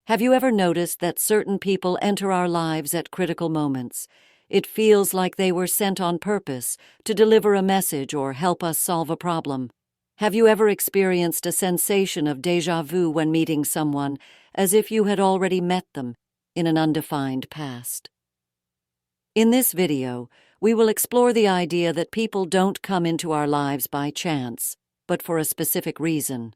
Have you ever noticed that certain people enter our lives at critical moments? It feels like they were sent on purpose to deliver a message or help us solve a problem. Have you ever experienced a sensation of déjà vu when meeting someone, as if you had already met them in an undefined past? In this video, we will explore the idea that people don't come into our lives by chance, but for a specific reason.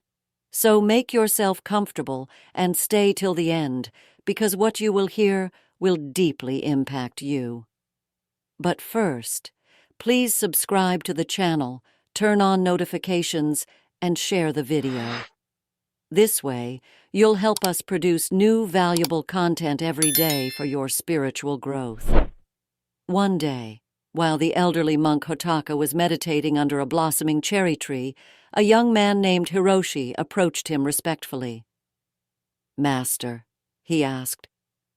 So make yourself comfortable and stay till the end, because what you will hear will deeply impact you. But first, please subscribe to the channel, turn on notifications, and share the video. This way, you'll help us produce new valuable content every day for your spiritual growth. One day, while the elderly monk Hotaka was meditating under a blossoming cherry tree, a young man named Hiroshi approached him respectfully. "Master," he asked,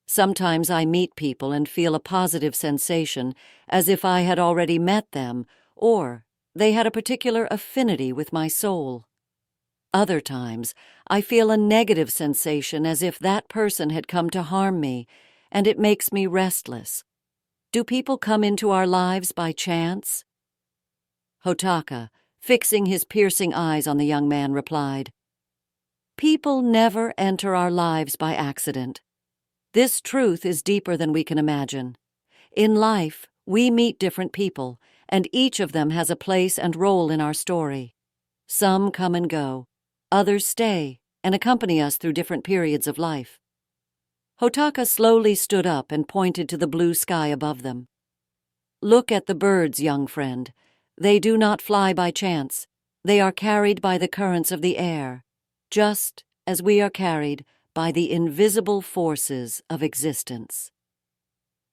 "sometimes I meet people and feel a positive sensation, as if I had already met them, or they had a particular affinity with my soul. Other times, I feel a negative sensation as if that person had come to harm me, and it makes me restless. Do people come into our lives by chance?" Hotaka, fixing his piercing eyes on the young man, replied, "People never enter our lives by accident. This truth is deeper than we can imagine. In life, we meet different people, and each of them has a place and role in our story. Some come and go, others stay and accompany us through different periods of life." Hotaka slowly stood up and pointed to the blue sky above them. "Look at the birds, young friend. They do not fly by chance. They are carried by the currents of the air, just as we are carried by the invisible forces of existence."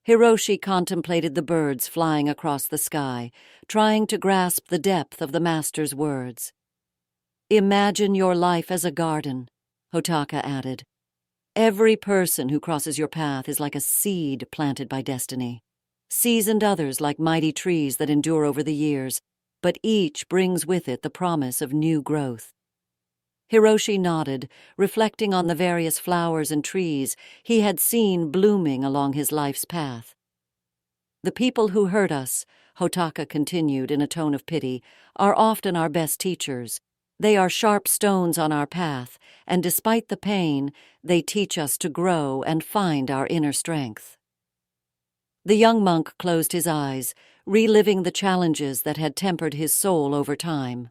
Hiroshi contemplated the birds flying across the sky, trying to grasp the depth of the master's words. "Imagine your life as a garden," Hotaka added. "Every person who crosses your path is like a seed planted by destiny. Seasoned others like mighty trees that endure over the years, but each brings with it the promise of new growth." Hiroshi nodded, reflecting on the various flowers and trees he had seen blooming along his life's path. "The people who hurt us," Hotaka continued in a tone of pity, "are often our best teachers. They are sharp stones on our path, and despite the pain, they teach us to grow and find our inner strength." The young monk closed his eyes, reliving the challenges that had tempered his soul over time.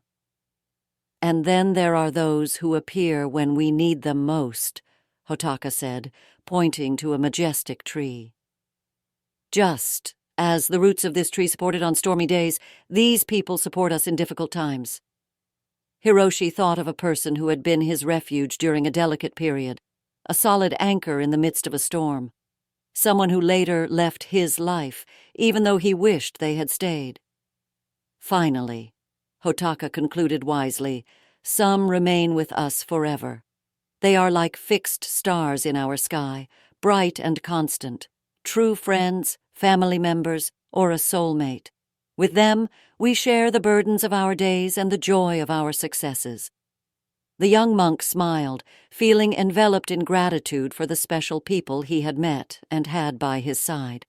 "And then there are those who appear when we need them most," Hotaka said, pointing to a majestic tree. "Just as the roots of this tree support it on stormy days, these people support us in difficult times." Hiroshi thought of a person who had been his refuge during a delicate period, a solid anchor in the midst of a storm. Someone who later left his life, even though he wished they had stayed. "Finally," Hotaka concluded wisely, "some remain with us forever. They are like fixed stars in our sky, bright and constant, true friends, family members, or a soulmate. With them, we share the burdens of our days and the joy of our successes." The young monk smiled, feeling enveloped in gratitude for the special people he had met and had by his side.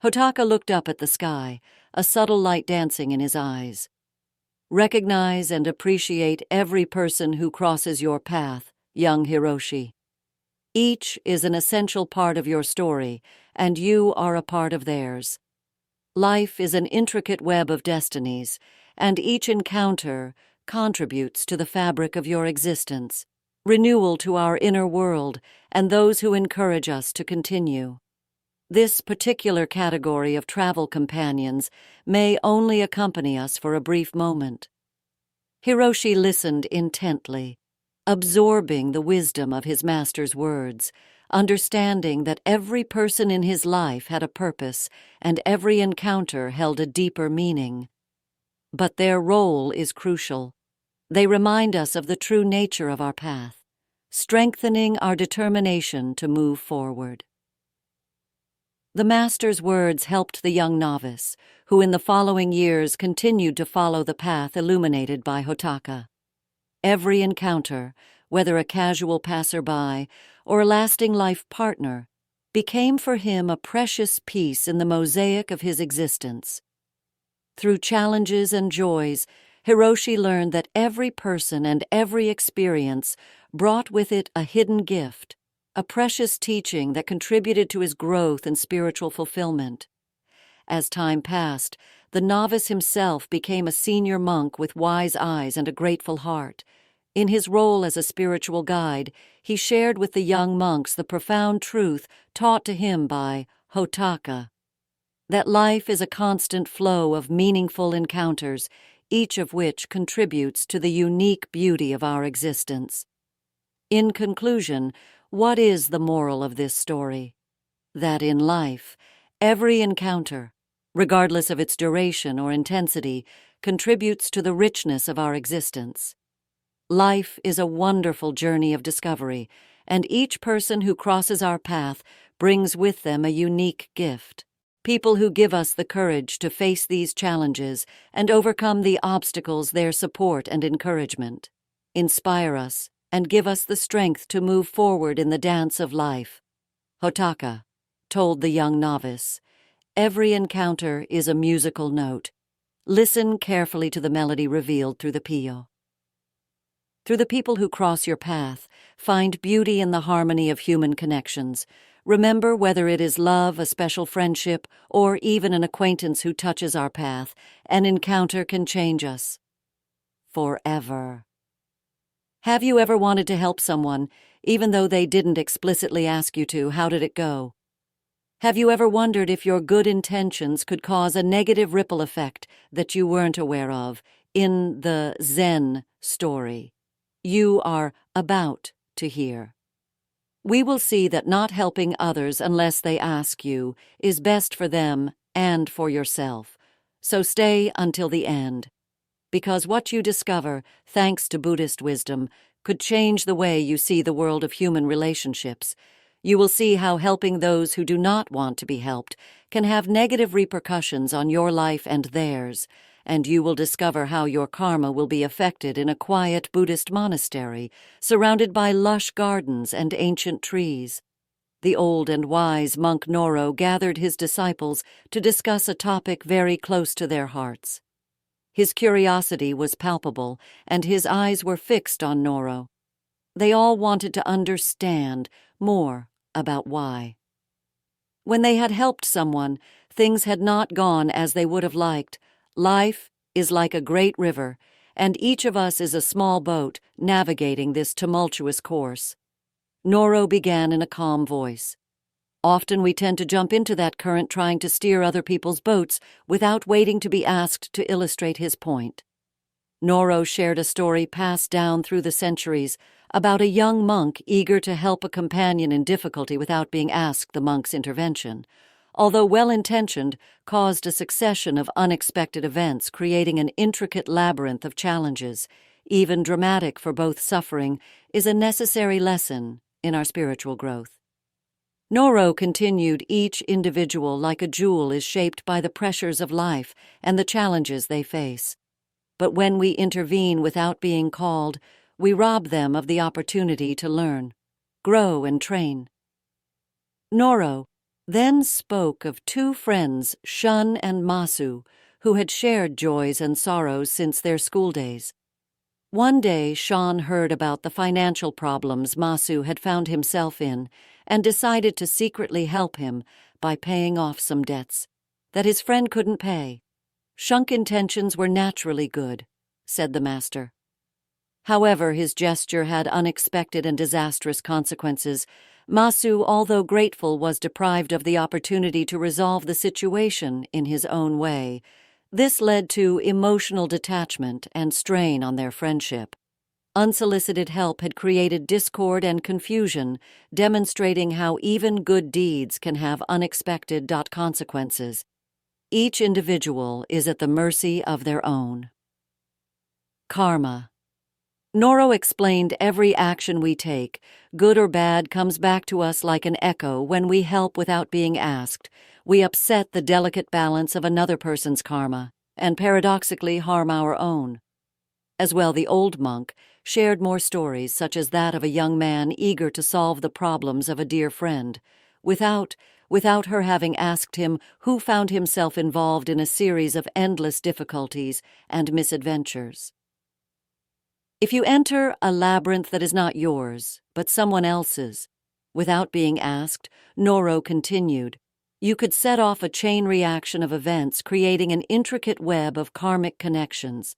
Hotaka looked up at the sky, a subtle light dancing in his eyes. "Recognize and appreciate every person who crosses your path, young Hiroshi. Each is an essential part of your story, and you are a part of theirs. Life is an intricate web of destinies, and each encounter contributes to the fabric of your existence, renewal to our inner world, and those who encourage us to continue. This particular category of travel companions may only accompany us for a brief moment." Hiroshi listened intently, absorbing the wisdom of his master's words, understanding that every person in his life had a purpose and every encounter held a deeper meaning. But their role is crucial. They remind us of the true nature of our path, strengthening our determination to move forward. The master's words helped the young novice, who in the following years continued to follow the path illuminated by Hotaka. Every encounter, whether a casual passerby or a lasting life partner, became for him a precious piece in the mosaic of his existence. Through challenges and joys, Hiroshi learned that every person and every experience brought with it a hidden gift, a precious teaching that contributed to his growth and spiritual fulfillment. As time passed, the novice himself became a senior monk with wise eyes and a grateful heart. In his role as a spiritual guide, he shared with the young monks the profound truth taught to him by Hotaka, that life is a constant flow of meaningful encounters, each of which contributes to the unique beauty of our existence. In conclusion, what is the moral of this story? That in life, every encounter, regardless of its duration or intensity, contributes to the richness of our existence. Life is a wonderful journey of discovery, and each person who crosses our path brings with them a unique gift. People who give us the courage to face these challenges and overcome the obstacles their support and encouragement, inspire us, and give us the strength to move forward in the dance of life. Hotaka told the young novice, "Every encounter is a musical note. Listen carefully to the melody revealed through the pio." Through the people who cross your path, find beauty in the harmony of human connections. Remember, whether it is love, a special friendship, or even an acquaintance who touches our path, an encounter can change us forever. Have you ever wanted to help someone, even though they didn't explicitly ask you to? How did it go? Have you ever wondered if your good intentions could cause a negative ripple effect that you weren't aware of? In the Zenstory you are about to hear, we will see that not helping others unless they ask you is best for them and for yourself. So stay until the end, because what you discover, thanks to Buddhist wisdom, could change the way you see the world of human relationships. You will see how helping those who do not want to be helped can have negative repercussions on your life and theirs, and you will discover how your karma will be affected in a quiet Buddhist monastery, surrounded by lush gardens and ancient trees. The old and wise monk Noro gathered his disciples to discuss a topic very close to their hearts. His curiosity was palpable, and his eyes were fixed on Noro. They all wanted to understand more about why. When they had helped someone, things had not gone as they would have liked. Life is like a great river, and each of us is a small boat navigating this tumultuous course. Noro began in a calm voice. Often we tend to jump into that current trying to steer other people's boats without waiting to be asked to illustrate his point. Noro shared a story passed down through the centuries about a young monk eager to help a companion in difficulty without being asked the monk's intervention. Although well-intentioned, caused a succession of unexpected events, creating an intricate labyrinth of challenges. Even dramatic for both suffering, is a necessary lesson in our spiritual growth. Noro continued, each individual, like a jewel, is shaped by the pressures of life and the challenges they face. But when we intervene without being called, we rob them of the opportunity to learn, grow, and train. Noro then spoke of two friends, Shun and Masu, who had shared joys and sorrows since their school days. One day, Shun heard about the financial problems Masu had found himself in and decided to secretly help him by paying off some debts that his friend couldn't pay. Shun's intentions were naturally good, said the master. However, his gesture had unexpected and disastrous consequences. Masu, although grateful, was deprived of the opportunity to resolve the situation in his own way. This led to emotional detachment and strain on their friendship. Unsolicited help had created discord and confusion, demonstrating how even good deeds can have unexpected consequences. Each individual is at the mercy of their own. Karma. Noro explained every action we take, good or bad, comes back to us like an echo when we help without being asked. We upset the delicate balance of another person's karma and paradoxically harm our own. As well, the old monk shared more stories, such as that of a young man eager to solve the problems of a dear friend, without her having asked him, who found himself involved in a series of endless difficulties and misadventures. If you enter a labyrinth that is not yours, but someone else's, without being asked, Noro continued, you could set off a chain reaction of events, creating an intricate web of karmic connections.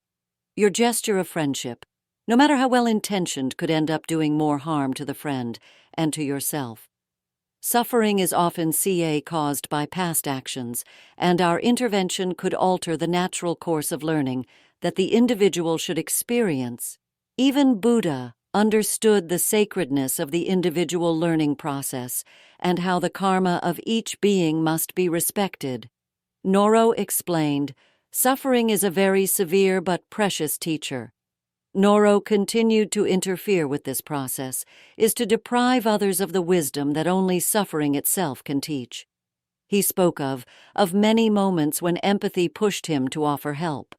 Your gesture of friendship, no matter how well-intentioned, could end up doing more harm to the friend and to yourself. Suffering is often caused by past actions, and our intervention could alter the natural course of learning that the individual should experience. Even Buddha understood the sacredness of the individual learning process and how the karma of each being must be respected. Noro explained, suffering is a very severe but precious teacher. Noro continued to interfere with this process, is to deprive others of the wisdom that only suffering itself can teach. He spoke of many moments when empathy pushed him to offer help.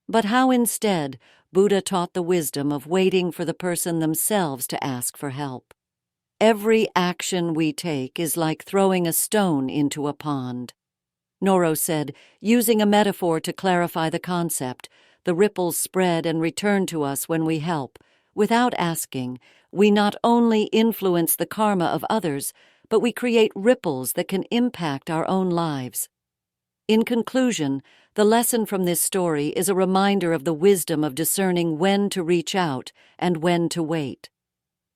But how instead Buddha taught the wisdom of waiting for the person themselves to ask for help. Every action we take is like throwing a stone into a pond. Noro said, using a metaphor to clarify the concept, the ripples spread and return to us when we help. Without asking, we not only influence the karma of others, but we create ripples that can impact our own lives. In conclusion, the lesson from this story is a reminder of the wisdom of discerning when to reach out and when to wait.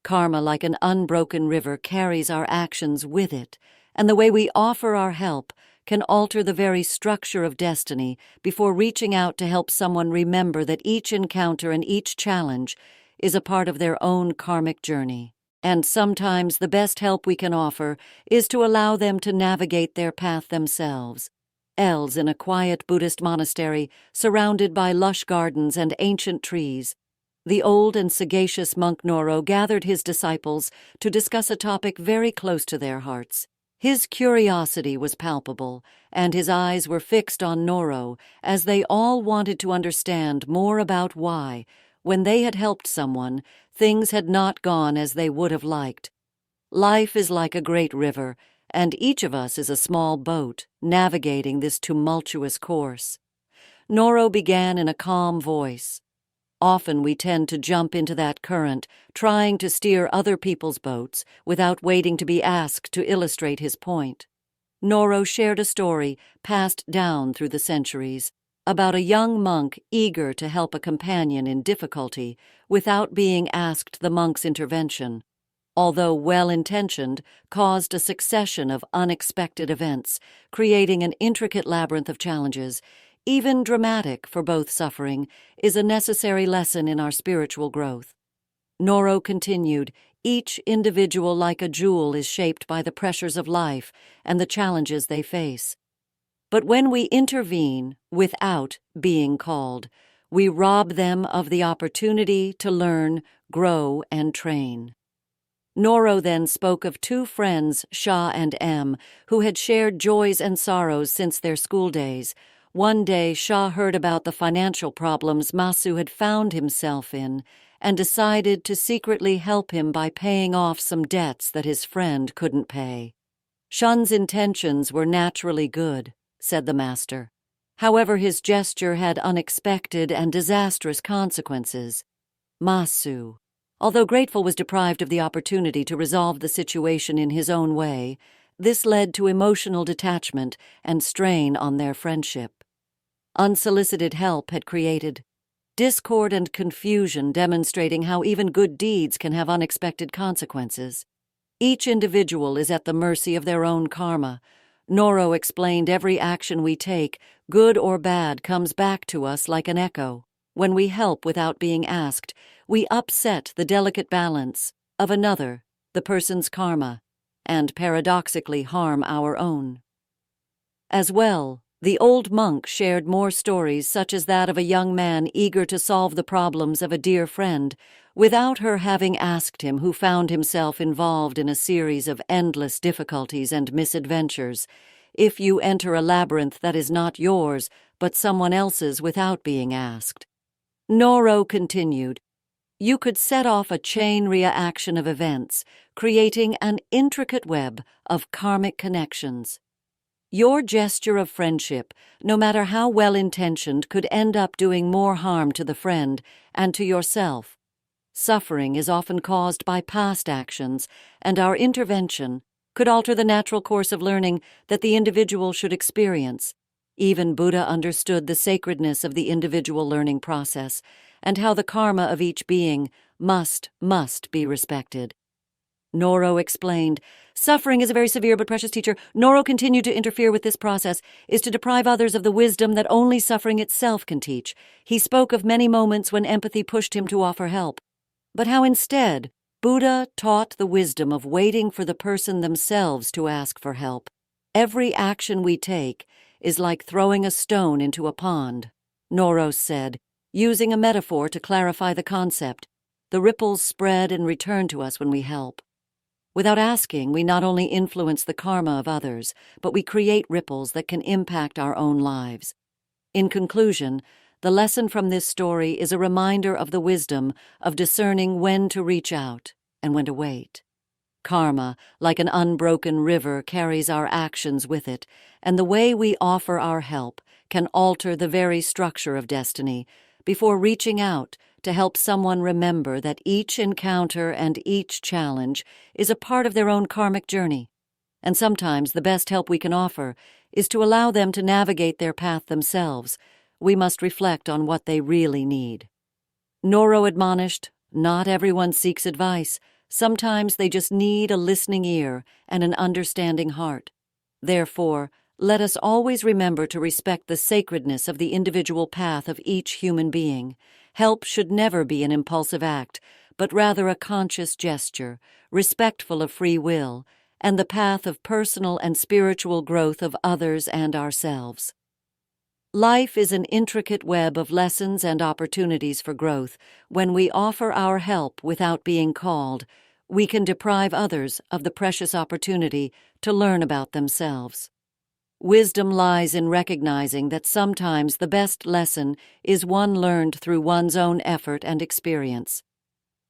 Karma, like an unbroken river, carries our actions with it, and the way we offer our help can alter the very structure of destiny. Before reaching out to help someone, remember that each encounter and each challenge is a part of their own karmic journey. And sometimes the best help we can offer is to allow them to navigate their path themselves. Els in a quiet Buddhist monastery, surrounded by lush gardens and ancient trees, the old and sagacious monk Noro gathered his disciples to discuss a topic very close to their hearts. His curiosity was palpable, and his eyes were fixed on Noro as they all wanted to understand more about why, when they had helped someone, things had not gone as they would have liked. Life is like a great river, and each of us is a small boat navigating this tumultuous course. Noro began in a calm voice. Often we tend to jump into that current, trying to steer other people's boats without waiting to be asked to illustrate his point. Noro shared a story passed down through the centuries about a young monk eager to help a companion in difficulty without being asked. The monk's intervention, although well-intentioned, caused a succession of unexpected events, creating an intricate labyrinth of challenges. Even dramatic for both suffering is a necessary lesson in our spiritual growth. Noro continued, each individual like a jewel is shaped by the pressures of life and the challenges they face. But when we intervene without being called, we rob them of the opportunity to learn, grow, and train. Noro then spoke of two friends, Sha and M, who had shared joys and sorrows since their school days. One day, Sha heard about the financial problems Masu had found himself in and decided to secretly help him by paying off some debts that his friend couldn't pay. Shun's intentions were naturally good, said the master. However, his gesture had unexpected and disastrous consequences. Masu, although grateful, was deprived of the opportunity to resolve the situation in his own way. This led to emotional detachment and strain on their friendship. Unsolicited help had created discord and confusion, demonstrating how even good deeds can have unexpected consequences. Each individual is at the mercy of their own karma. Noro explained every action we take, good or bad, comes back to us like an echo. When we help without being asked, we upset the delicate balance of another, the person's karma, and paradoxically harm our own. As well, the old monk shared more stories, such as that of a young man eager to solve the problems of a dear friend, without her having asked him, who found himself involved in a series of endless difficulties and misadventures. If you enter a labyrinth that is not yours, but someone else's, without being asked. Noro continued, You could set off a chain reaction of events, creating an intricate web of karmic connections. Your gesture of friendship, no matter how well-intentioned, could end up doing more harm to the friend and to yourself. Suffering is often caused by past actions, and our intervention could alter the natural course of learning that the individual should experience. Even Buddha understood the sacredness of the individual learning process and how the karma of each being must be respected. Noro explained, "Suffering is a very severe but precious teacher. Noro continued to interfere with this process is to deprive others of the wisdom that only suffering itself can teach. He spoke of many moments when empathy pushed him to offer help, but how instead Buddha taught the wisdom of waiting for the person themselves to ask for help. Every action we take is like throwing a stone into a pond," Noro said, using a metaphor to clarify the concept. The ripples spread and return to us when we help. Without asking, we not only influence the karma of others, but we create ripples that can impact our own lives. In conclusion, the lesson from this story is a reminder of the wisdom of discerning when to reach out and when to wait. Karma, like an unbroken river, carries our actions with it, and the way we offer our help can alter the very structure of destiny. Before reaching out to help someone, remember that each encounter and each challenge is a part of their own karmic journey, and sometimes the best help we can offer is to allow them to navigate their path themselves. We must reflect on what they really need. Noro admonished, "Not everyone seeks advice. Sometimes they just need a listening ear and an understanding heart. Therefore, let us always remember to respect the sacredness of the individual path of each human being. Help should never be an impulsive act, but rather a conscious gesture, respectful of free will, and the path of personal and spiritual growth of others and ourselves." Life is an intricate web of lessons and opportunities for growth. When we offer our help without being called, we can deprive others of the precious opportunity to learn about themselves. Wisdom lies in recognizing that sometimes the best lesson is one learned through one's own effort and experience.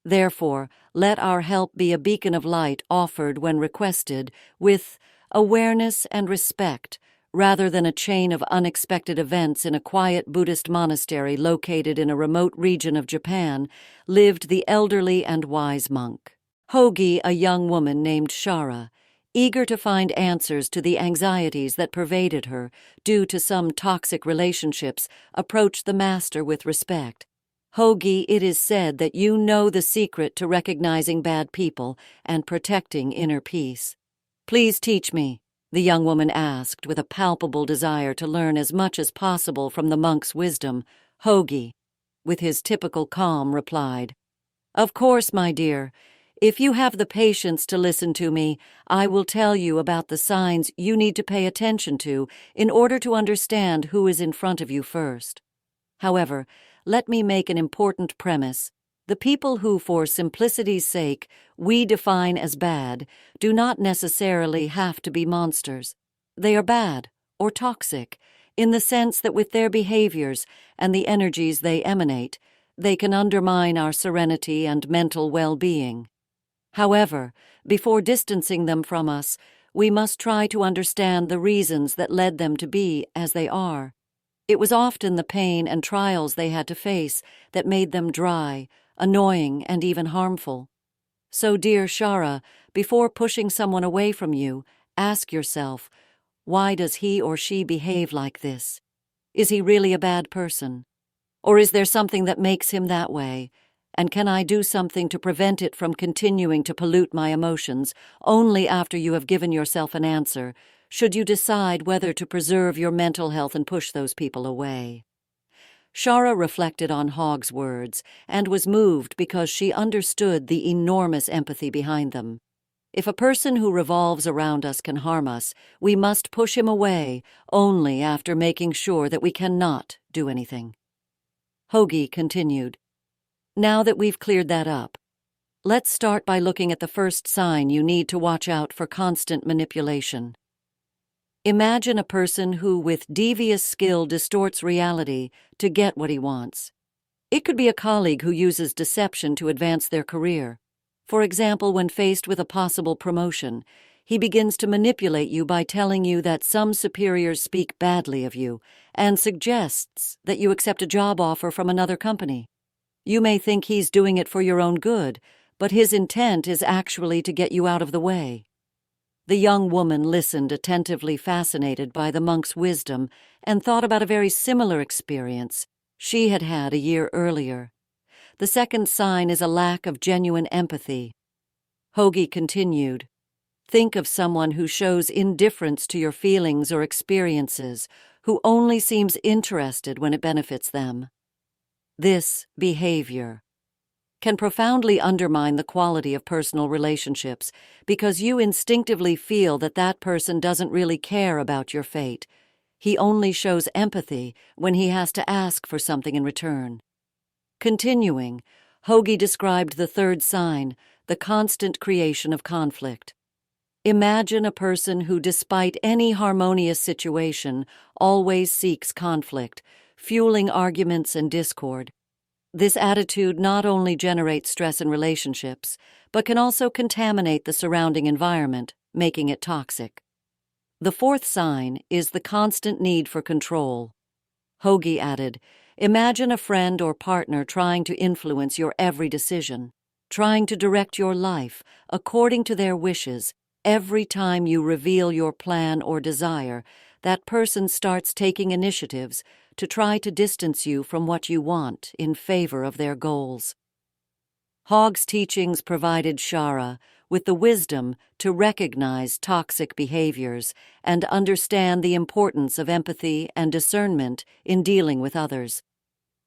Therefore, let our help be a beacon of light offered when requested with awareness and respect, rather than a chain of unexpected events. In a quiet Buddhist monastery located in a remote region of Japan lived the elderly and wise monk Hogi, a young woman named Shara. Eager to find answers to the anxieties that pervaded her due to some toxic relationships, approached the master with respect. "Hogi, it is said that you know the secret to recognizing bad people and protecting inner peace. Please teach me," the young woman asked, with a palpable desire to learn as much as possible from the monk's wisdom. Hogi, with his typical calm, replied, "Of course, my dear. If you have the patience to listen to me, I will tell you about the signs you need to pay attention to in order to understand who is in front of you first. However, let me make an important premise. The people who, for simplicity's sake, we define as bad, do not necessarily have to be monsters. They are bad, or toxic, in the sense that with their behaviors and the energies they emanate, they can undermine our serenity and mental well-being. However, before distancing them from us, we must try to understand the reasons that led them to be as they are. It was often the pain and trials they had to face that made them dry, annoying, and even harmful. So, dear Shara, before pushing someone away from you, ask yourself, why does he or she behave like this? Is he really a bad person? Or is there something that makes him that way? And can I do something to prevent it from continuing to pollute my emotions? Only after you have given yourself an answer should you decide whether to preserve your mental health and push those people away. Shara reflected on Hog's words and was moved because she understood the enormous empathy behind them. If a person who revolves around us can harm us, we must push him away only after making sure that we cannot do anything. Hogi continued, "Now that we've cleared that up, let's start by looking at the first sign you need to watch out for: constant manipulation. Imagine a person who with devious skill distorts reality to get what he wants. It could be a colleague who uses deception to advance their career. For example, when faced with a possible promotion, he begins to manipulate you by telling you that some superiors speak badly of you and suggests that you accept a job offer from another company. You may think he's doing it for your own good, but his intent is actually to get you out of the way. The young woman listened, attentively fascinated by the monk's wisdom, and thought about a very similar experience she had had a year earlier. The second sign is a lack of genuine empathy. Hogi continued, "Think of someone who shows indifference to your feelings or experiences, who only seems interested when it benefits them. This behavior can profoundly undermine the quality of personal relationships because you instinctively feel that that person doesn't really care about your fate. He only shows empathy when he has to ask for something in return." Continuing, Hogi described the third sign, the constant creation of conflict. Imagine a person who, despite any harmonious situation, always seeks conflict, fueling arguments and discord. This attitude not only generates stress in relationships, but can also contaminate the surrounding environment, making it toxic. The fourth sign is the constant need for control. Hogi added, "Imagine a friend or partner trying to influence your every decision, trying to direct your life according to their wishes. Every time you reveal your plan or desire, that person starts taking initiatives to try to distance you from what you want in favor of their goals." Hogg's teachings provided Shara with the wisdom to recognize toxic behaviors and understand the importance of empathy and discernment in dealing with others.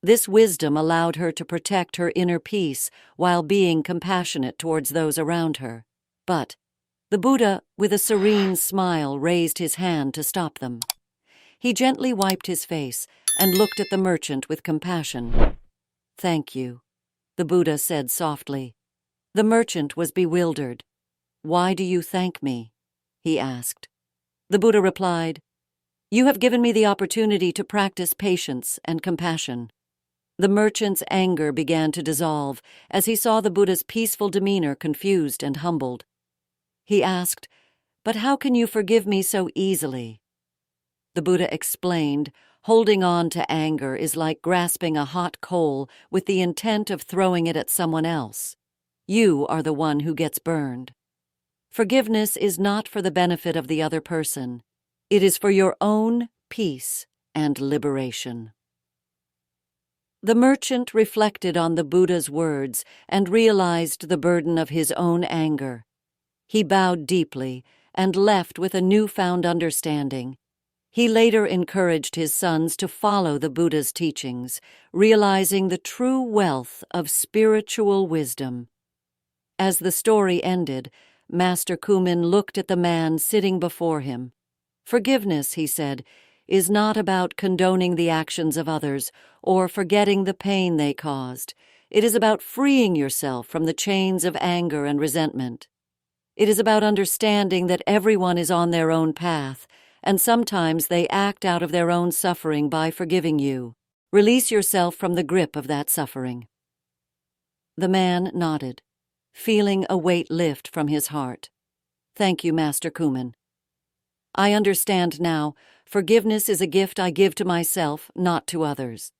This wisdom allowed her to protect her inner peace while being compassionate towards those around her. But the Buddha, with a serene smile, raised his hand to stop them. He gently wiped his face and looked at the merchant with compassion. "Thank you," the Buddha said softly. The merchant was bewildered. "Why do you thank me?" he asked. The Buddha replied, "You have given me the opportunity to practice patience and compassion." The merchant's anger began to dissolve as he saw the Buddha's peaceful demeanor, confused and humbled. He asked, "But how can you forgive me so easily?" The Buddha explained, "Holding on to anger is like grasping a hot coal with the intent of throwing it at someone else. You are the one who gets burned. Forgiveness is not for the benefit of the other person. It is for your own peace and liberation." The merchant reflected on the Buddha's words and realized the burden of his own anger. He bowed deeply and left with a newfound understanding. He later encouraged his sons to follow the Buddha's teachings, realizing the true wealth of spiritual wisdom. As the story ended, Master Kumin looked at the man sitting before him. "Forgiveness," he said, "is not about condoning the actions of others or forgetting the pain they caused. It is about freeing yourself from the chains of anger and resentment. It is about understanding that everyone is on their own path, and sometimes they act out of their own suffering by forgiving you. Release yourself from the grip of that suffering." The man nodded, feeling a weight lift from his heart. "Thank you, Master Kumin. I understand now. Forgiveness is a gift I give to myself, not to others."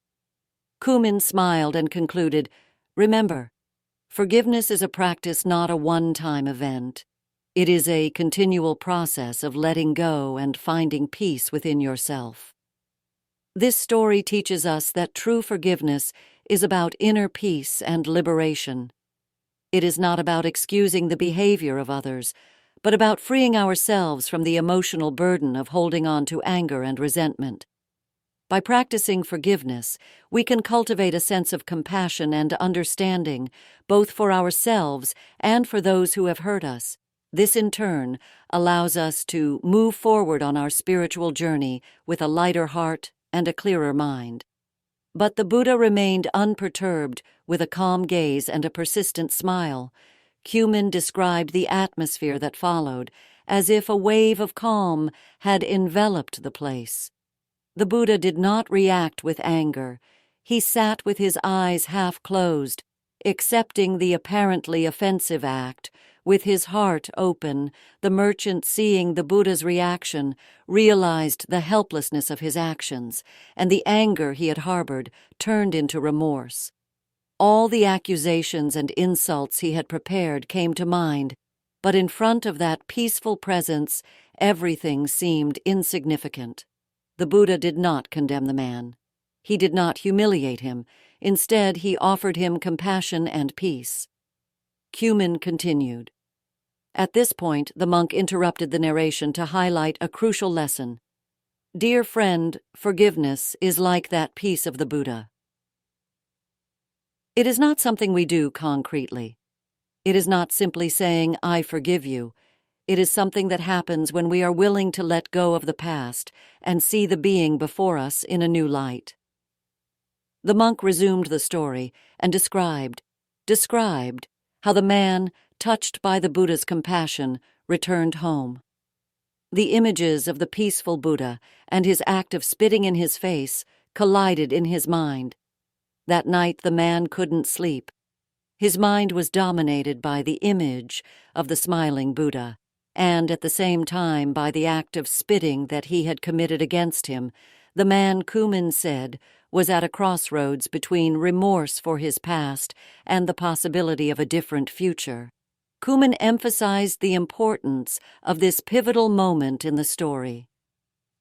Kumin smiled and concluded, "Remember, forgiveness is a practice, not a one-time event. It is a continual process of letting go and finding peace within yourself." This story teaches us that true forgiveness is about inner peace and liberation. It is not about excusing the behavior of others, but about freeing ourselves from the emotional burden of holding on to anger and resentment. By practicing forgiveness, we can cultivate a sense of compassion and understanding, both for ourselves and for those who have hurt us. This, in turn, allows us to move forward on our spiritual journey with a lighter heart and a clearer mind. But the Buddha remained unperturbed, with a calm gaze and a persistent smile. Kumin described the atmosphere that followed, as if a wave of calm had enveloped the place. The Buddha did not react with anger. He sat with his eyes half closed, accepting the apparently offensive act. With his heart open, the merchant, seeing the Buddha's reaction, realized the helplessness of his actions, and the anger he had harbored turned into remorse. All the accusations and insults he had prepared came to mind, but in front of that peaceful presence, everything seemed insignificant. The Buddha did not condemn the man. He did not humiliate him. Instead, he offered him compassion and peace. Cumin continued. At this point, the monk interrupted the narration to highlight a crucial lesson. Dear friend, forgiveness is like that peace of the Buddha. It is not something we do concretely. It is not simply saying, I forgive you. It is something that happens when we are willing to let go of the past and see the being before us in a new light. The monk resumed the story and described how the man, touched by the Buddha's compassion, returned home. The images of the peaceful Buddha and his act of spitting in his face collided in his mind. That night the man couldn't sleep. His mind was dominated by the image of the smiling Buddha, and at the same time by the act of spitting that he had committed against him. The man, Cumin said, was at a crossroads between remorse for his past and the possibility of a different future. Cumin emphasized the importance of this pivotal moment in the story.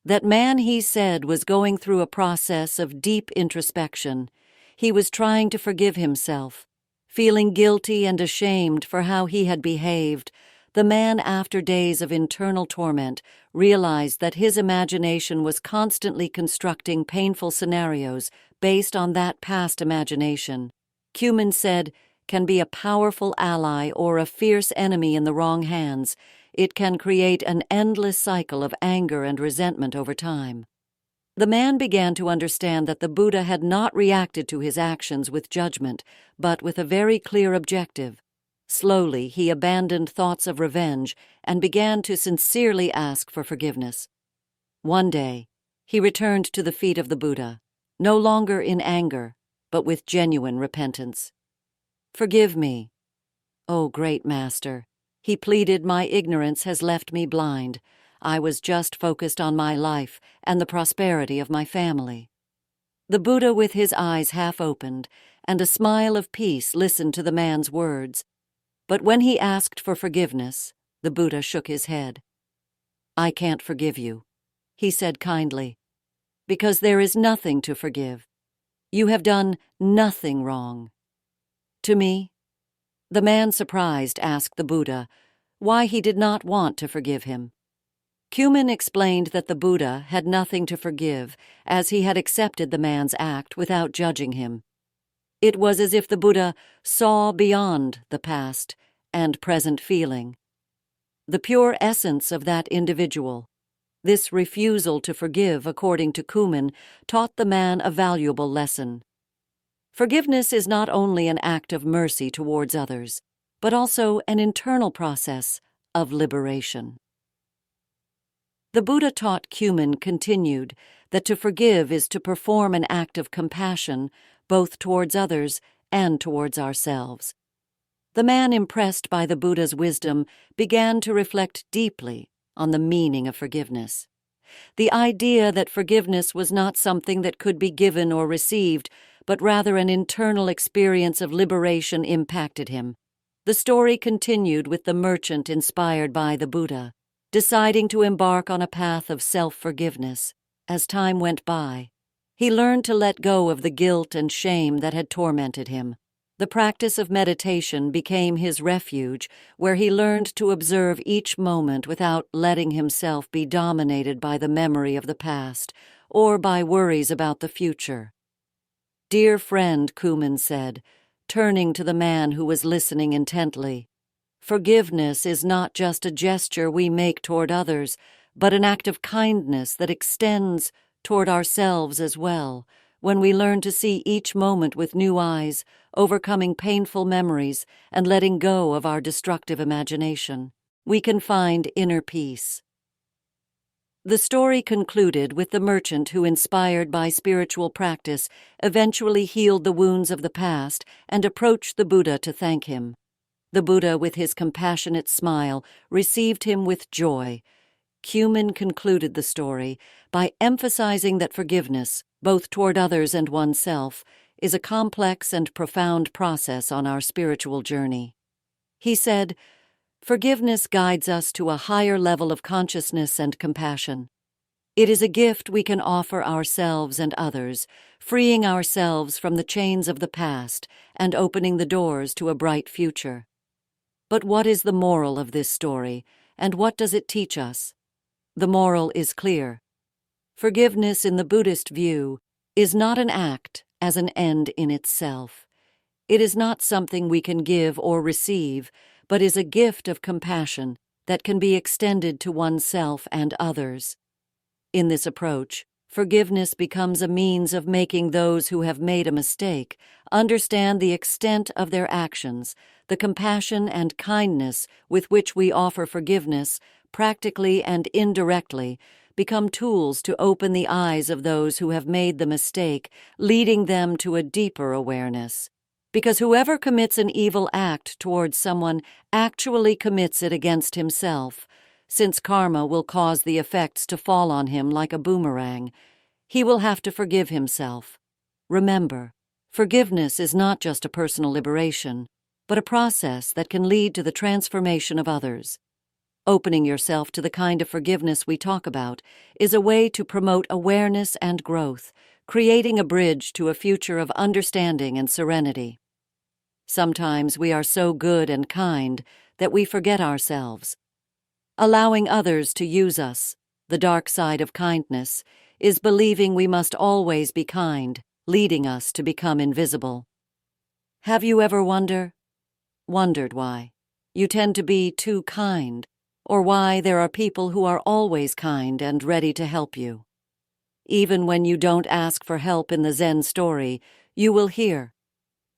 That man, he said, was going through a process of deep introspection. He was trying to forgive himself, feeling guilty and ashamed for how he had behaved. The man, after days of internal torment, realized that his imagination was constantly constructing painful scenarios based on that past imagination. Cumin said, can be a powerful ally or a fierce enemy in the wrong hands. It can create an endless cycle of anger and resentment over time. The man began to understand that the Buddha had not reacted to his actions with judgment, but with a very clear objective. Slowly, he abandoned thoughts of revenge and began to sincerely ask for forgiveness. One day, he returned to the feet of the Buddha, no longer in anger, but with genuine repentance. Forgive me, O great master, he pleaded. My ignorance has left me blind. I was just focused on my life and the prosperity of my family. The Buddha, with his eyes half opened and a smile of peace, listened to the man's words. But when he asked for forgiveness, the Buddha shook his head. I can't forgive you, he said kindly, because there is nothing to forgive. You have done nothing wrong. To me? The man, surprised, asked the Buddha why he did not want to forgive him. Cumin explained that the Buddha had nothing to forgive, as he had accepted the man's act without judging him. It was as if the Buddha saw beyond the past and present feeling, the pure essence of that individual. This refusal to forgive, according to Cumin, taught the man a valuable lesson. Forgiveness is not only an act of mercy towards others, but also an internal process of liberation. The Buddha taught Cumin continued that to forgive is to perform an act of compassion both towards others and towards ourselves. The man, impressed by the Buddha's wisdom, began to reflect deeply on the meaning of forgiveness. The idea that forgiveness was not something that could be given or received, but rather an internal experience of liberation impacted him. The story continued with the merchant, inspired by the Buddha, deciding to embark on a path of self-forgiveness. As time went by, he learned to let go of the guilt and shame that had tormented him. The practice of meditation became his refuge, where he learned to observe each moment without letting himself be dominated by the memory of the past or by worries about the future. Dear friend, Cumin said, turning to the man who was listening intently, forgiveness is not just a gesture we make toward others, but an act of kindness that extends toward ourselves as well. When we learn to see each moment with new eyes, overcoming painful memories and letting go of our destructive imagination, we can find inner peace. The story concluded with the merchant who, inspired by spiritual practice, eventually healed the wounds of the past and approached the Buddha to thank him. The Buddha, with his compassionate smile, received him with joy. Cumin concluded the story by emphasizing that forgiveness, both toward others and oneself, is a complex and profound process on our spiritual journey. He said, "Forgiveness guides us to a higher level of consciousness and compassion. It is a gift we can offer ourselves and others, freeing ourselves from the chains of the past and opening the doors to a bright future." But what is the moral of this story, and what does it teach us? The moral is clear. Forgiveness, in the Buddhist view, is not an act as an end in itself. It is not something we can give or receive, but is a gift of compassion that can be extended to oneself and others. In this approach, forgiveness becomes a means of making those who have made a mistake understand the extent of their actions. The compassion and kindness with which we offer forgiveness, practically and indirectly, become tools to open the eyes of those who have made the mistake, leading them to a deeper awareness. Because whoever commits an evil act towards someone actually commits it against himself, since karma will cause the effects to fall on him like a boomerang. He will have to forgive himself. Remember, forgiveness is not just a personal liberation, but a process that can lead to the transformation of others. Opening yourself to the kind of forgiveness we talk about is a way to promote awareness and growth, creating a bridge to a future of understanding and serenity. Sometimes we are so good and kind that we forget ourselves. Allowing others to use us, the dark side of kindness, is believing we must always be kind, leading us to become invisible. Have you ever wondered why you tend to be too kind, or why there are people who are always kind and ready to help you? Even when you don't ask for help in the Zenstory, you will hear.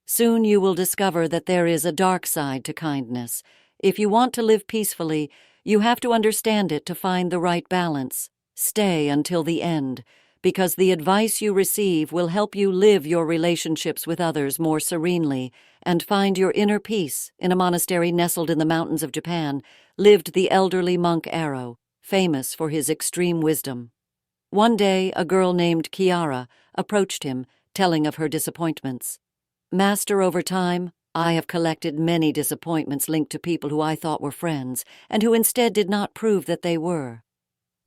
Soon you will discover that there is a dark side to kindness. If you want to live peacefully, you have to understand it to find the right balance. Stay until the end, because the advice you receive will help you live your relationships with others more serenely and find your inner peace. In a monastery nestled in the mountains of Japan lived the elderly monk Arrow, famous for his extreme wisdom. One day, a girl named Kiara approached him, telling of her disappointments. "Master, over time, I have collected many disappointments linked to people who I thought were friends, and who instead did not prove that they were.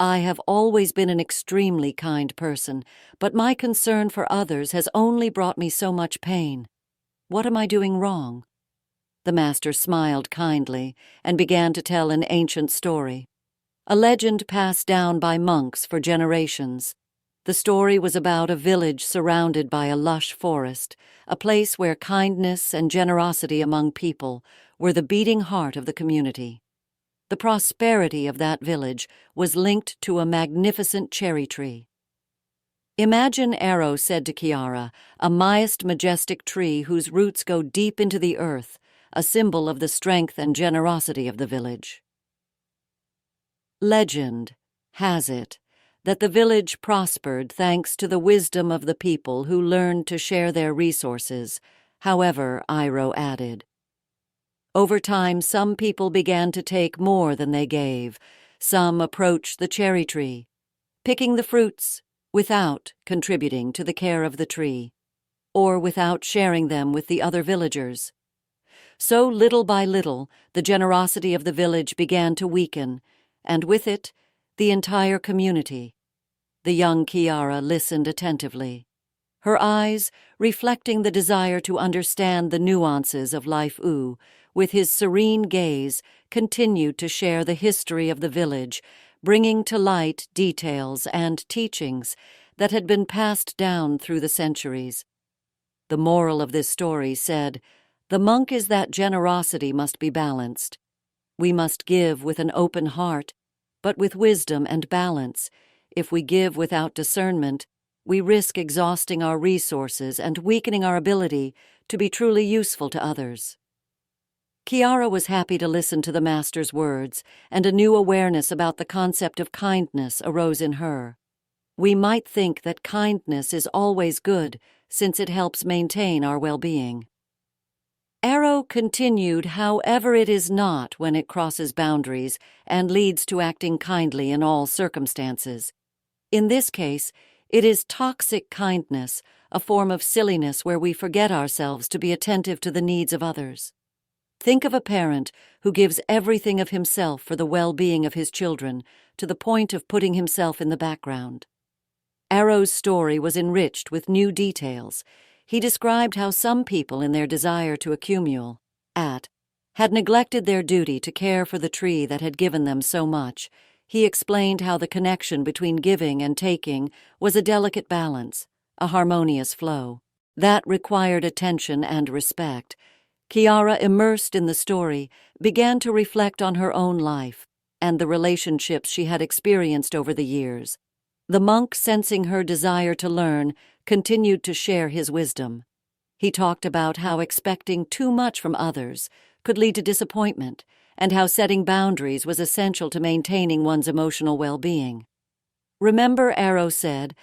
I have always been an extremely kind person, but my concern for others has only brought me so much pain. What am I doing wrong?" The master smiled kindly and began to tell an ancient story, a legend passed down by monks for generations. The story was about a village surrounded by a lush forest, a place where kindness and generosity among people were the beating heart of the community. The prosperity of that village was linked to a magnificent cherry tree. Imagine, Arrow said to Kiara, a majestic tree whose roots go deep into the earth, a symbol of the strength and generosity of the village. Legend has it that the village prospered thanks to the wisdom of the people who learned to share their resources. However, Arrow added, over time, some people began to take more than they gave. Some approached the cherry tree, picking the fruits without contributing to the care of the tree, or without sharing them with the other villagers. So, little by little, the generosity of the village began to weaken, and with it, the entire community. The young Kiara listened attentively, her eyes reflecting the desire to understand the nuances of life. With his serene gaze, continued to share the history of the village, bringing to light details and teachings that had been passed down through the centuries. The moral of this story said, the monk is that generosity must be balanced. We must give with an open heart, but with wisdom and balance. If we give without discernment, we risk exhausting our resources and weakening our ability to be truly useful to others. Kiara was happy to listen to the master's words, and a new awareness about the concept of kindness arose in her. We might think that kindness is always good, since it helps maintain our well-being. Arrow continued, however, it is not when it crosses boundaries and leads to acting kindly in all circumstances. In this case, it is toxic kindness, a form of silliness where we forget ourselves to be attentive to the needs of others. Think of a parent who gives everything of himself for the well-being of his children, to the point of putting himself in the background. Arrow's story was enriched with new details. He described how some people, in their desire to accumulate, had neglected their duty to care for the tree that had given them so much. He explained how the connection between giving and taking was a delicate balance, a harmonious flow, that required attention and respect. Kiara, immersed in the story, began to reflect on her own life and the relationships she had experienced over the years. The monk, sensing her desire to learn, continued to share his wisdom. He talked about how expecting too much from others could lead to disappointment, and how setting boundaries was essential to maintaining one's emotional well-being. Remember, Arrow said,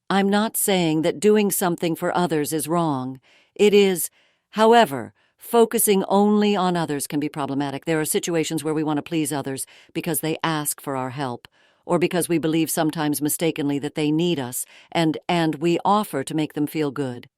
"I'm not saying that doing something for others is wrong. It is, however, focusing only on others can be problematic. There are situations where we want to please others because they ask for our help, or because we believe sometimes mistakenly that they need us, and we offer to make them feel good."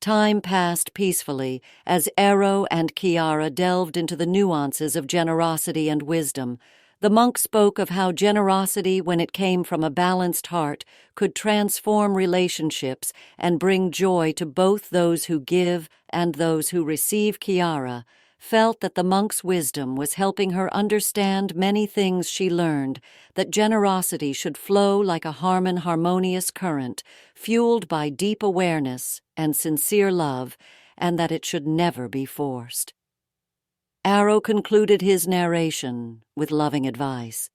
Time passed peacefully as Arrow and Kiara delved into the nuances of generosity and wisdom. The monk spoke of how generosity, when it came from a balanced heart, could transform relationships and bring joy to both those who give and those who receive. Kiara felt that the monk's wisdom was helping her understand many things she learned, that generosity should flow like a harmonious current, fueled by deep awareness and sincere love, and that it should never be forced. Arrow concluded his narration with loving advice.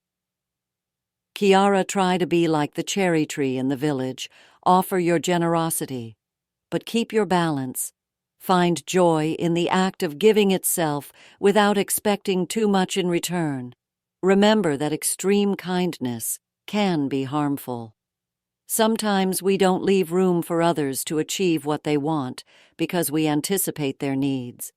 Kiara, try to be like the cherry tree in the village. Offer your generosity, but keep your balance. Find joy in the act of giving itself without expecting too much in return. Remember that extreme kindness can be harmful. Sometimes we don't leave room for others to achieve what they want because we anticipate their needs.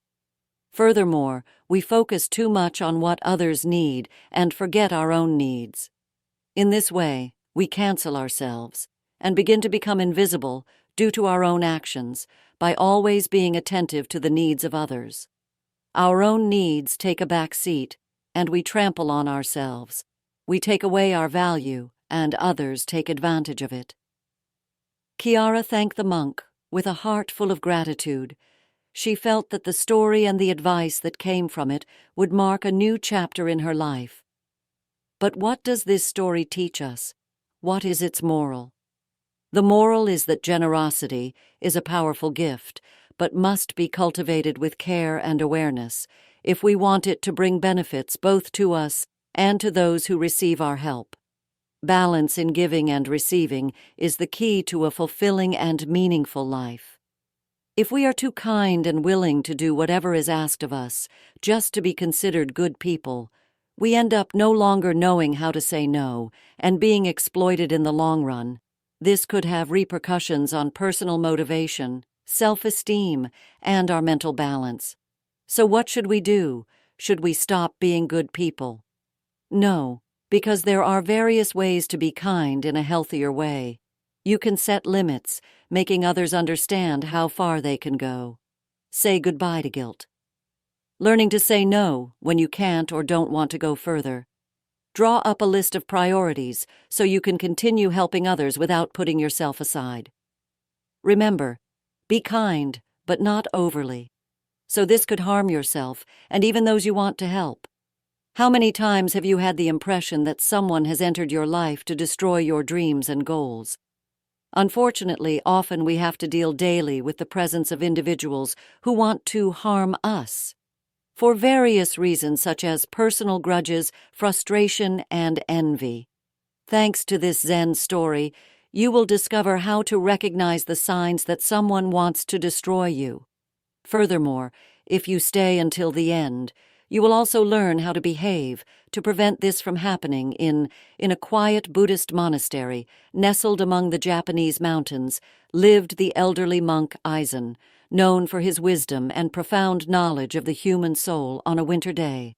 Furthermore, we focus too much on what others need and forget our own needs. In this way, we cancel ourselves and begin to become invisible due to our own actions by always being attentive to the needs of others. Our own needs take a back seat, and we trample on ourselves. We take away our value, and others take advantage of it. Kiara thanked the monk with a heart full of gratitude. She felt that the story and the advice that came from it would mark a new chapter in her life. But what does this story teach us? What is its moral? The moral is that generosity is a powerful gift, but must be cultivated with care and awareness if we want it to bring benefits both to us and to those who receive our help. Balance in giving and receiving is the key to a fulfilling and meaningful life. If we are too kind and willing to do whatever is asked of us, just to be considered good people, we end up no longer knowing how to say no and being exploited in the long run. This could have repercussions on personal motivation, self-esteem, and our mental balance. So what should we do? Should we stop being good people? No, because there are various ways to be kind in a healthier way. You can set limits, making others understand how far they can go. Say goodbye to guilt. Learning to say no when you can't or don't want to go further. Draw up a list of priorities so you can continue helping others without putting yourself aside. Remember, be kind, but not overly. So this could harm yourself and even those you want to help. How many times have you had the impression that someone has entered your life to destroy your dreams and goals? Unfortunately, often we have to deal daily with the presence of individuals who want to harm us, for various reasons such as personal grudges, frustration, and envy. Thanks to this Zen story, you will discover how to recognize the signs that someone wants to destroy you. Furthermore, if you stay until the end, You will also learn how to behave to prevent this from happening in a quiet Buddhist monastery nestled among the Japanese mountains lived the elderly monk Aizen, known for his wisdom and profound knowledge of the human soul on a winter day.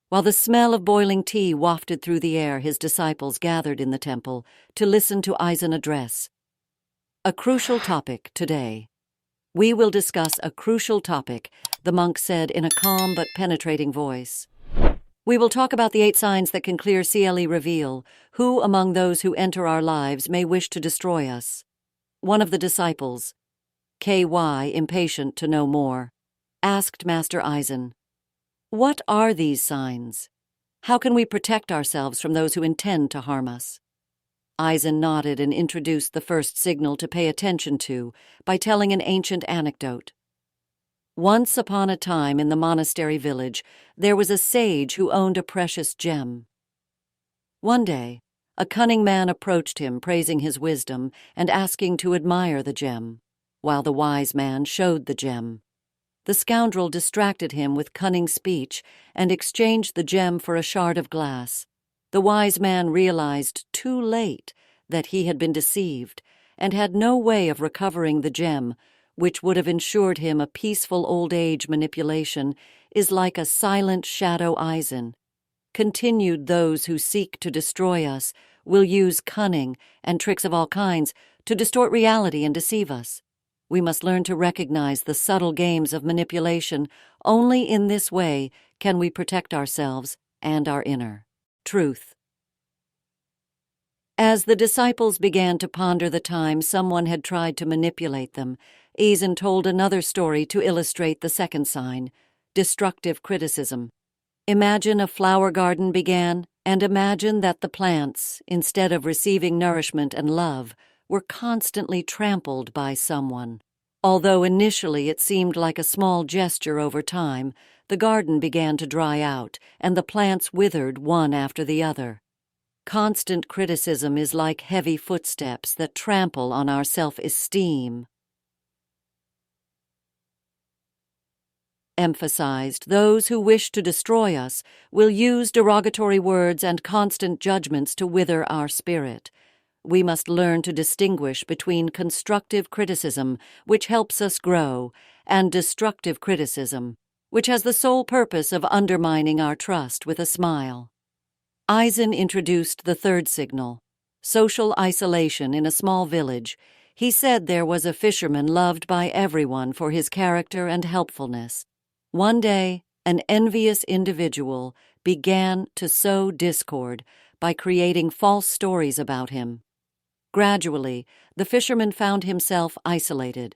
While the smell of boiling tea wafted through the air, his disciples gathered in the temple to listen to Aizen address. A crucial topic today. We will discuss a crucial topic, the monk said in a calm but penetrating voice. We will talk about the 8 signs that can clearly reveal who among those who enter our lives may wish to destroy us. One of the disciples, KY, impatient to know more, asked Master Aizen, "What are these signs? How can we protect ourselves from those who intend to harm us?" Aizen nodded and introduced the first signal to pay attention to by telling an ancient anecdote. Once upon a time in the monastery village, there was a sage who owned a precious gem. One day, a cunning man approached him, praising his wisdom and asking to admire the gem, while the wise man showed the gem. The scoundrel distracted him with cunning speech and exchanged the gem for a shard of glass. The wise man realized too late that he had been deceived and had no way of recovering the gem, which would have ensured him a peaceful old age. Manipulation is like a silent shadow. Aizen continued, those who seek to destroy us will use cunning and tricks of all kinds to distort reality and deceive us. We must learn to recognize the subtle games of manipulation. Only in this way can we protect ourselves and our inner truth. As the disciples began to ponder the time someone had tried to manipulate them, Aizen told another story to illustrate the second sign, destructive criticism. Imagine a flower garden began, and imagine that the plants, instead of receiving nourishment and love, were constantly trampled by someone. Although initially it seemed like a small gesture, over time, the garden began to dry out, and the plants withered one after the other. Constant criticism is like heavy footsteps that trample on our self-esteem. Emphasized, those who wish to destroy us will use derogatory words and constant judgments to wither our spirit. We must learn to distinguish between constructive criticism, which helps us grow, and destructive criticism, which has the sole purpose of undermining our trust with a smile. Aizen introduced the third signal, social isolation in a small village. He said there was a fisherman loved by everyone for his character and helpfulness. One day, an envious individual began to sow discord by creating false stories about him. Gradually, the fisherman found himself isolated.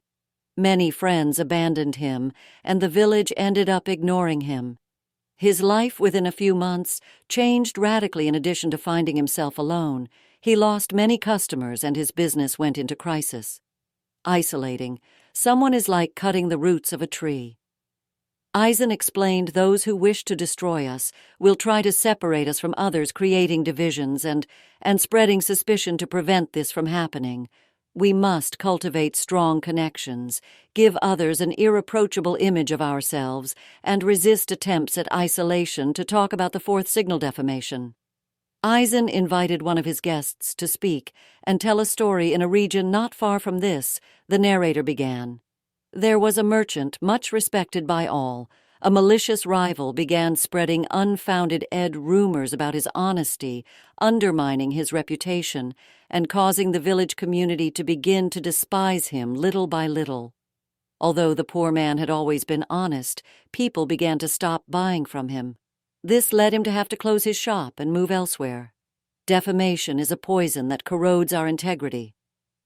Many friends abandoned him, and the village ended up ignoring him. His life within a few months changed radically. In addition to finding himself alone, he lost many customers and his business went into crisis. Isolating, someone is like cutting the roots of a tree. Aizen explained, those who wish to destroy us will try to separate us from others, creating divisions and spreading suspicion. To prevent this from happening, we must cultivate strong connections, give others an irreproachable image of ourselves, and resist attempts at isolation. To talk about the fourth signal, defamation. Aizen invited one of his guests to speak and tell a story in a region not far from this. The narrator began. There was a merchant much respected by all. A malicious rival began spreading unfounded rumors about his honesty, undermining his reputation, and causing the village community to begin to despise him little by little. Although the poor man had always been honest, people began to stop buying from him. This led him to have to close his shop and move elsewhere. Defamation is a poison that corrodes our integrity.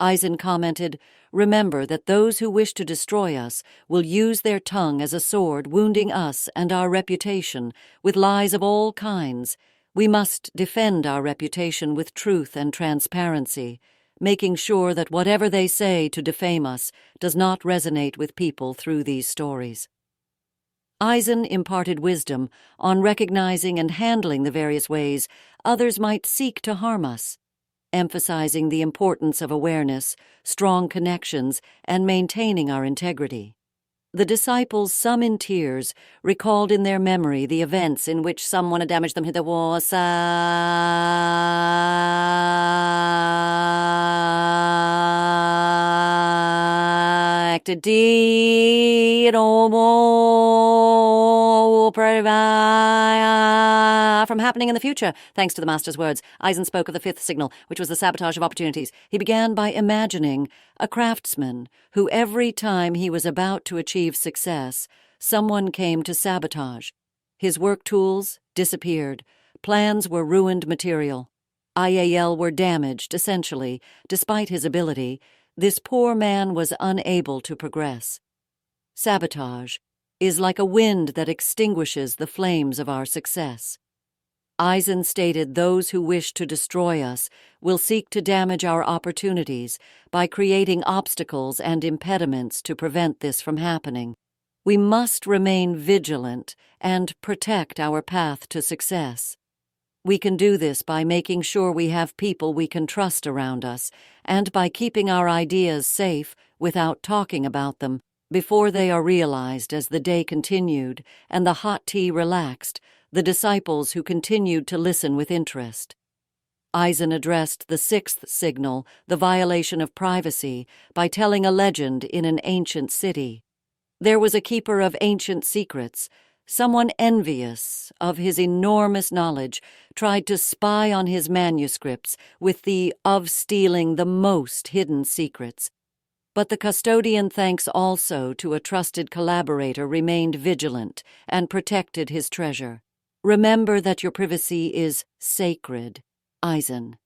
Aizen commented, remember that those who wish to destroy us will use their tongue as a sword, wounding us and our reputation with lies of all kinds. We must defend our reputation with truth and transparency, making sure that whatever they say to defame us does not resonate with people through these stories. Aizen imparted wisdom on recognizing and handling the various ways others might seek to harm us, emphasizing the importance of awareness, strong connections, and maintaining our integrity. The disciples, some in tears, recalled in their memory the events in which someone had damaged them. There was from happening in the future. Thanks to the Master's words, Eisen spoke of the fifth signal, which was the sabotage of opportunities. He began by imagining a craftsman who, every time he was about to achieve success, someone came to sabotage. His work tools disappeared. Plans were ruined material. IAL were damaged, essentially. Despite his ability, this poor man was unable to progress. Sabotage is like a wind that extinguishes the flames of our success. Eisen stated those who wish to destroy us will seek to damage our opportunities by creating obstacles and impediments to prevent this from happening. We must remain vigilant and protect our path to success. We can do this by making sure we have people we can trust around us and by keeping our ideas safe without talking about them before they are realized. As the day continued and the hot tea relaxed, the disciples who continued to listen with interest. Eisen addressed the sixth signal, the violation of privacy, by telling a legend in an ancient city. There was a keeper of ancient secrets. Someone envious of his enormous knowledge tried to spy on his manuscripts with the of stealing the most hidden secrets. But the custodian, thanks also to a trusted collaborator, remained vigilant and protected his treasure. Remember that your privacy is sacred, Eisen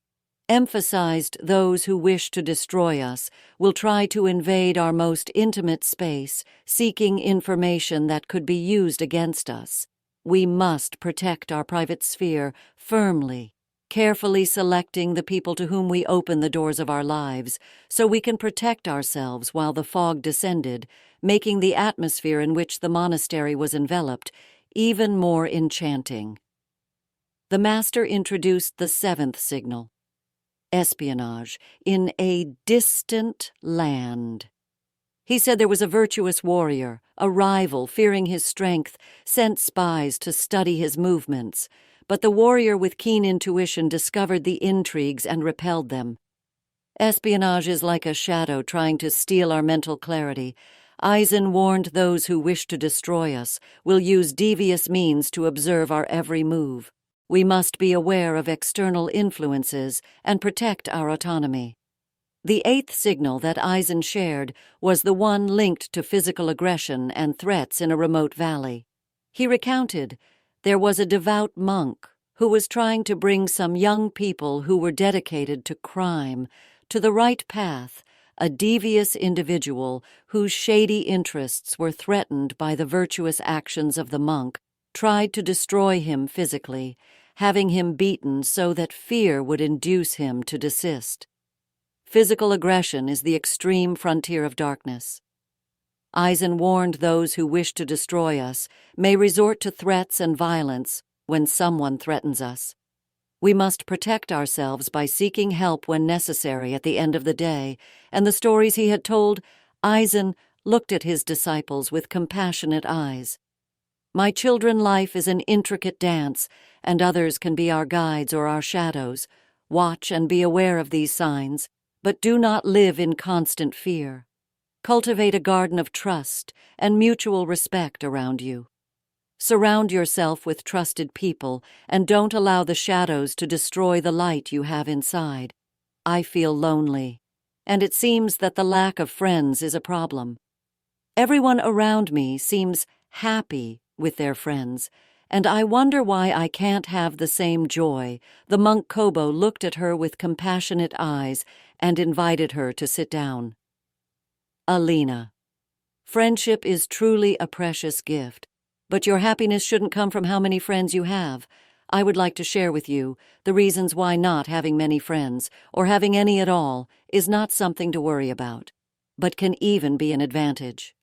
emphasized. Those who wish to destroy us will try to invade our most intimate space, seeking information that could be used against us. We must protect our private sphere firmly, carefully selecting the people to whom we open the doors of our lives, so we can protect ourselves while the fog descended, making the atmosphere in which the monastery was enveloped even more enchanting. The Master introduced the seventh signal: espionage in a distant land. He said there was a virtuous warrior, a rival, fearing his strength, sent spies to study his movements, but the warrior with keen intuition discovered the intrigues and repelled them. Espionage is like a shadow trying to steal our mental clarity. Eisen warned those who wish to destroy us will use devious means to observe our every move. We must be aware of external influences and protect our autonomy. The eighth signal that Eisen shared was the one linked to physical aggression and threats in a remote valley. He recounted there was a devout monk who was trying to bring some young people who were dedicated to crime to the right path. A devious individual whose shady interests were threatened by the virtuous actions of the monk tried to destroy him physically, having him beaten so that fear would induce him to desist. Physical aggression is the extreme frontier of darkness. Eisen warned those who wish to destroy us may resort to threats and violence when someone threatens us. We must protect ourselves by seeking help when necessary at the end of the day, and the stories he had told, Eisen looked at his disciples with compassionate eyes. My children, life is an intricate dance, and others can be our guides or our shadows. Watch and be aware of these signs, but do not live in constant fear. Cultivate a garden of trust and mutual respect around you. Surround yourself with trusted people and don't allow the shadows to destroy the light you have inside. I feel lonely, and it seems that the lack of friends is a problem. Everyone around me seems happy with their friends, and I wonder why I can't have the same joy. The monk Kobo looked at her with compassionate eyes and invited her to sit down. Alina, friendship is truly a precious gift, but your happiness shouldn't come from how many friends you have. I would like to share with you the reasons why not having many friends, or having any at all, is not something to worry about, but can even be an advantage.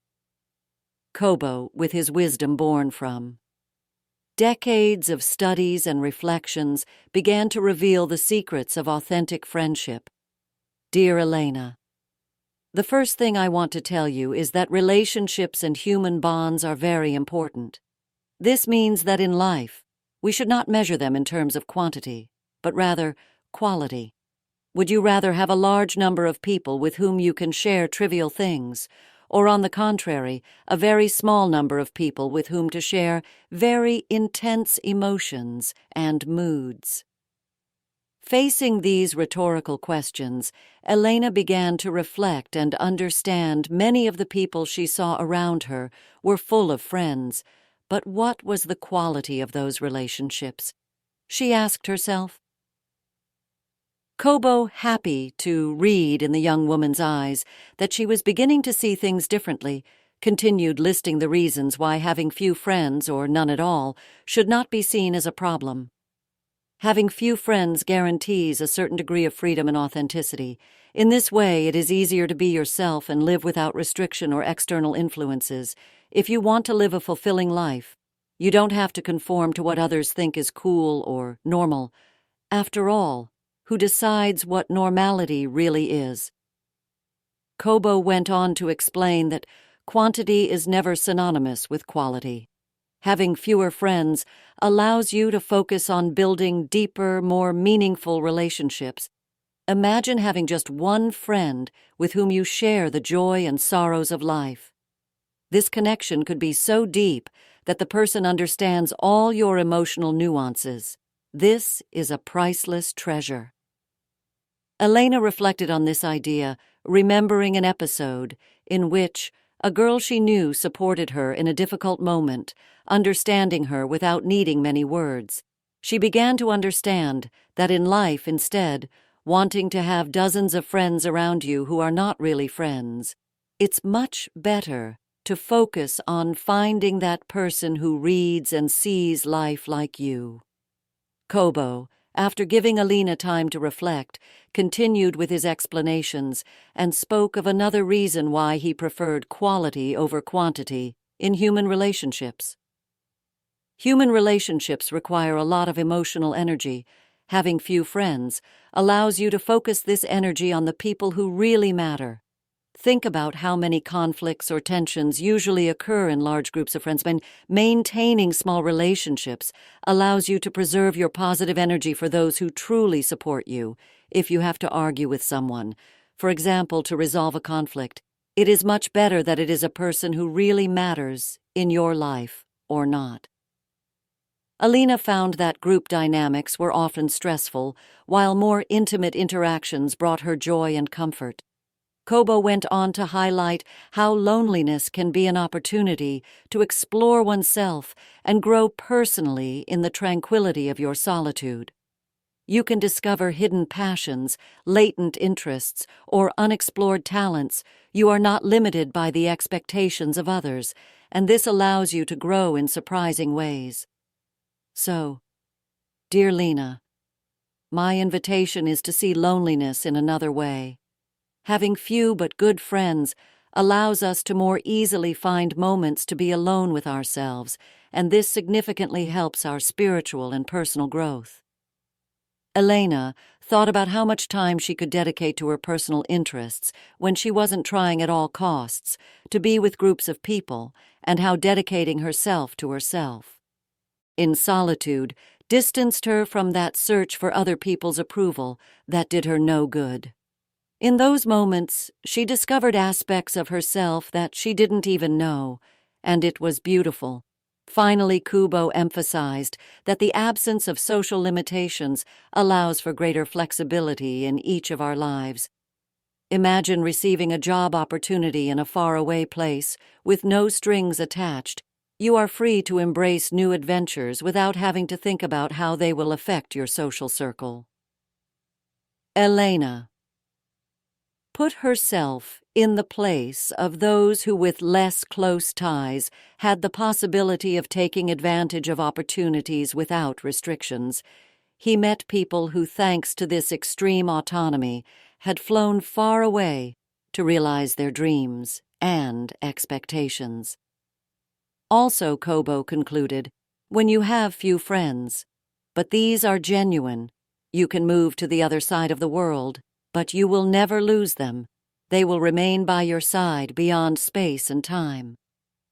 Kobo, with his wisdom born from decades of studies and reflections, began to reveal the secrets of authentic friendship. Dear Elena, The first thing I want to tell you is that relationships and human bonds are very important. This means that in life, we should not measure them in terms of quantity, but rather quality. Would you rather have a large number of people with whom you can share trivial things, or on the contrary, a very small number of people with whom to share very intense emotions and moods? Facing these rhetorical questions, Elena began to reflect and understand many of the people she saw around her were full of friends, but what was the quality of those relationships? She asked herself. Kobo, happy to read in the young woman's eyes that she was beginning to see things differently, continued listing the reasons why having few friends, or none at all, should not be seen as a problem. Having few friends guarantees a certain degree of freedom and authenticity. In this way, it is easier to be yourself and live without restriction or external influences. If you want to live a fulfilling life, you don't have to conform to what others think is cool or normal. After all, who decides what normality really is? Kobo went on to explain that quantity is never synonymous with quality. Having fewer friends allows you to focus on building deeper, more meaningful relationships. Imagine having just one friend with whom you share the joy and sorrows of life. This connection could be so deep that the person understands all your emotional nuances. This is a priceless treasure. Elena reflected on this idea, remembering an episode in which a girl she knew supported her in a difficult moment, understanding her without needing many words. She began to understand that in life, instead, wanting to have dozens of friends around you who are not really friends, it's much better to focus on finding that person who reads and sees life like you. Kobo, after giving Elena time to reflect, continued with his explanations and spoke of another reason why he preferred quality over quantity in human relationships. Human relationships require a lot of emotional energy. Having few friends allows you to focus this energy on the people who really matter. Think about how many conflicts or tensions usually occur in large groups of friends. Maintaining small relationships allows you to preserve your positive energy for those who truly support you. If you have to argue with someone, for example, to resolve a conflict, it is much better that it is a person who really matters in your life or not. Elena found that group dynamics were often stressful, while more intimate interactions brought her joy and comfort. Kobo went on to highlight how loneliness can be an opportunity to explore oneself and grow personally in the tranquility of your solitude. You can discover hidden passions, latent interests, or unexplored talents. You are not limited by the expectations of others, and this allows you to grow in surprising ways. So, dear Lena, my invitation is to see loneliness in another way. Having few but good friends allows us to more easily find moments to be alone with ourselves, and this significantly helps our spiritual and personal growth. Elena thought about how much time she could dedicate to her personal interests when she wasn't trying at all costs to be with groups of people, and how dedicating herself to herself in solitude distanced her from that search for other people's approval that did her no good. In those moments, she discovered aspects of herself that she didn't even know, and it was beautiful. Finally, Kubo emphasized that the absence of social limitations allows for greater flexibility in each of our lives. Imagine receiving a job opportunity in a faraway place with no strings attached. You are free to embrace new adventures without having to think about how they will affect your social circle. Elena put herself in the place of those who with less close ties had the possibility of taking advantage of opportunities without restrictions. He met people who, thanks to this extreme autonomy, had flown far away to realize their dreams and expectations. Also, Kobo concluded, when you have few friends, but these are genuine, you can move to the other side of the world, but you will never lose them. They will remain by your side beyond space and time.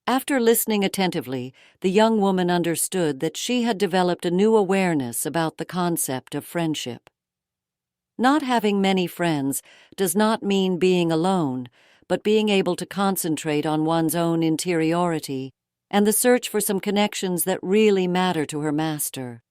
After listening attentively, the young woman understood that she had developed a new awareness about the concept of friendship. Not having many friends does not mean being alone, but being able to concentrate on one's own interiority and the search for some connections that really matter to her master.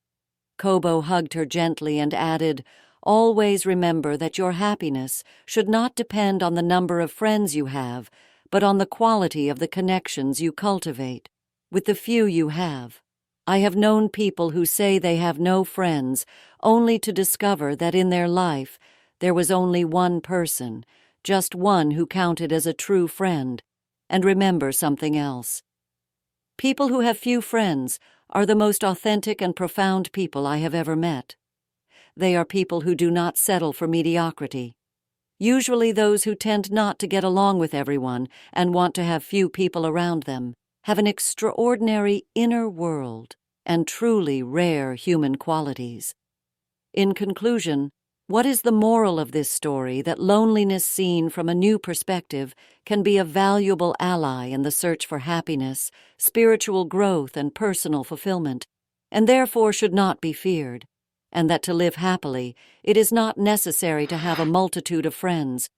Kobo hugged her gently and added, "Always remember that your happiness should not depend on the number of friends you have, but on the quality of the connections you cultivate, with the few you have. I have known people who say they have no friends, only to discover that in their life there was only one person, just one who counted as a true friend, and remember something else. People who have few friends are the most authentic and profound people I have ever met. They are people who do not settle for mediocrity. Usually those who tend not to get along with everyone and want to have few people around them have an extraordinary inner world and truly rare human qualities. In conclusion, what is the moral of this story that loneliness seen from a new perspective can be a valuable ally in the search for happiness, spiritual growth, and personal fulfillment, and therefore should not be feared, and that to live happily, it is not necessary to have a multitude of friends.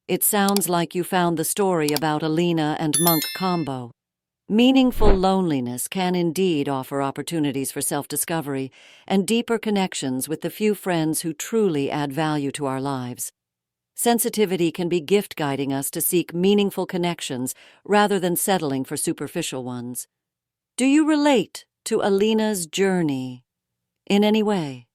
It sounds like you found the story about Alina and monk combo. Meaningful loneliness can indeed offer opportunities for self-discovery and deeper connections with the few friends who truly add value to our lives. Sensitivity can be gift guiding us to seek meaningful connections rather than settling for superficial ones. Do you relate to Alina's journey in any way?